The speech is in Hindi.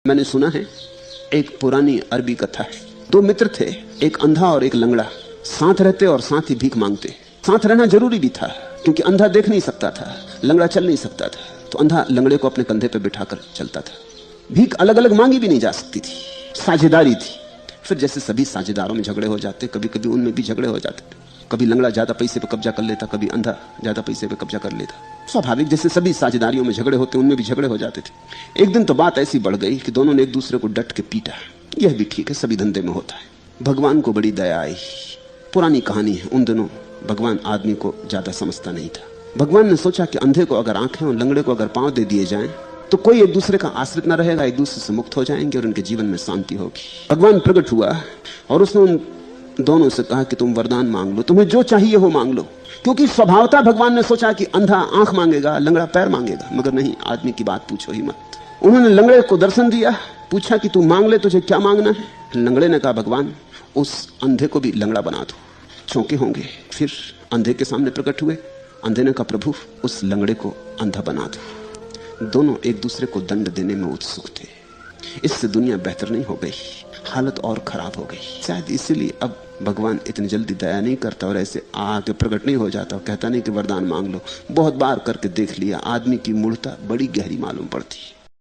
मैंने सुना है एक पुरानी अरबी कथा है। दो मित्र थे, एक अंधा और एक लंगड़ा, साथ रहते और साथ ही भीख मांगते। साथ रहना जरूरी भी था क्योंकि अंधा देख नहीं सकता था, लंगड़ा चल नहीं सकता था, तो अंधा लंगड़े को अपने कंधे पर बिठाकर चलता था। भीख अलग अलग मांगी भी नहीं जा सकती थी, साझेदारी थी। फिर जैसे सभी साझेदारों में झगड़े हो जाते, कभी कभी उनमें भी झगड़े हो जाते। कभी लंगड़ा ज्यादा पैसे पे कब्जा कर लेता, कभी अंधा ज्यादा पैसे पे कब्जा कर लेता। स्वाभाविक, जैसे सभी साझेदारियों में झगड़े होते, उनमें भी झगड़े हो जाते थे। एक दिन तो बात ऐसी बढ़ गई कि दोनों ने एक दूसरे को डट के पीटा। यह भी ठीक है, सभी धंधे में होता है। भगवान को बड़ी दया आई। पुरानी कहानी है, उन दिनों भगवान आदमी को ज्यादा समझता नहीं था। भगवान ने सोचा कि अंधे को अगर आंखें और लंगड़े को अगर पांव दे दिए जाएं तो कोई एक दूसरे का आश्रित न रहेगा, एक दूसरे से मुक्त हो जाएंगे और उनके जीवन में शांति होगी। भगवान प्रकट हुआ और उसने उन दोनों से कहा कि तुम वरदान मांग लो, तुम्हें जो चाहिए हो मांग लो। क्योंकि स्वभावतः भगवान ने सोचा कि अंधा आंख मांगेगा, लंगड़ा पैर मांगेगा, मगर नहीं, आदमी की बात पूछो ही मत। उन्होंने लंगड़े को दर्शन दिया, पूछा कि तू मांग ले, तुझे क्या मांगना है। लंगड़े ने कहा, भगवान उस अंधे को भी लंगड़ा बना दो। चौंके होंगे, फिर अंधे के सामने प्रकट हुए। अंधे ने कहा, प्रभु उस लंगड़े को अंधा बना दो। दोनों एक दूसरे को दंड देने में उत्सुक थे। इससे दुनिया बेहतर नहीं हो गई, हालत और खराब हो गई। शायद इसीलिए अब भगवान इतनी जल्दी दया नहीं करता और ऐसे आके प्रकट नहीं हो जाता और कहता नहीं कि वरदान मांग लो। बहुत बार करके देख लिया, आदमी की मूर्खता बड़ी गहरी मालूम पड़ती है।